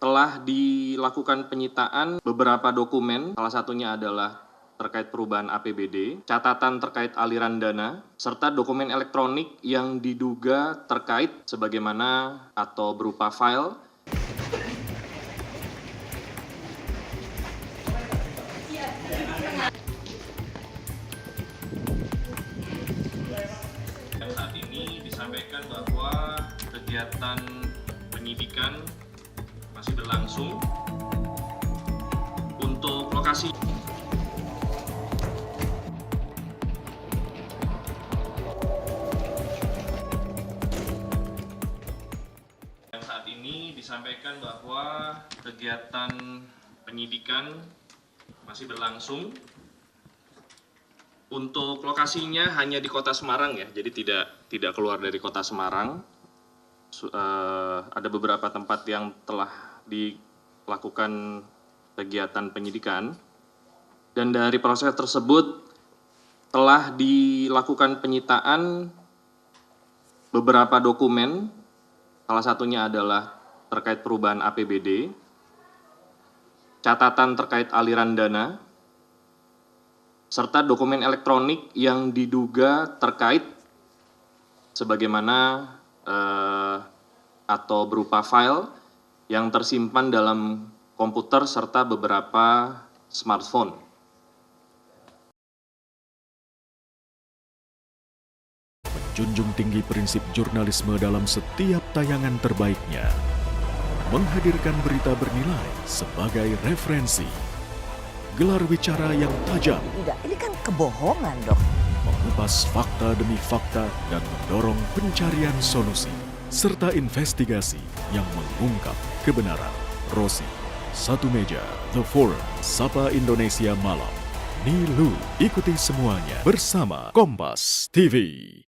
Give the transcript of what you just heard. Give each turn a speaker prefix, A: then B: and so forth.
A: telah dilakukan penyitaan beberapa dokumen, salah satunya adalah terkait perubahan APBD, catatan terkait aliran dana, serta dokumen elektronik yang diduga terkait sebagaimana atau berupa file dan saat ini disampaikan bahwa kegiatan penyidikan masih berlangsung untuk lokasi. Dan saat ini disampaikan bahwa kegiatan penyidikan masih berlangsung. Untuk lokasinya hanya di Kota Semarang ya, jadi tidak keluar dari Kota Semarang. Ada beberapa tempat yang telah dilakukan kegiatan penyidikan, dan dari proses tersebut telah dilakukan penyitaan beberapa dokumen, salah satunya adalah terkait perubahan APBD, catatan terkait aliran dana, serta dokumen elektronik yang diduga terkait sebagaimana atau berupa file yang tersimpan dalam komputer serta beberapa smartphone.
B: Menjunjung tinggi prinsip jurnalisme dalam setiap tayangan terbaiknya. Menghadirkan berita bernilai sebagai referensi. Gelar bicara yang tajam.
C: Tidak, ini kan kebohongan, Dok.
B: Mengupas fakta demi fakta dan mendorong pencarian solusi. Serta investigasi yang mengungkap kebenaran. Rosi, Satu Meja, The Forum, Sapa Indonesia Malam. Nilu, ikuti semuanya bersama Kompas TV.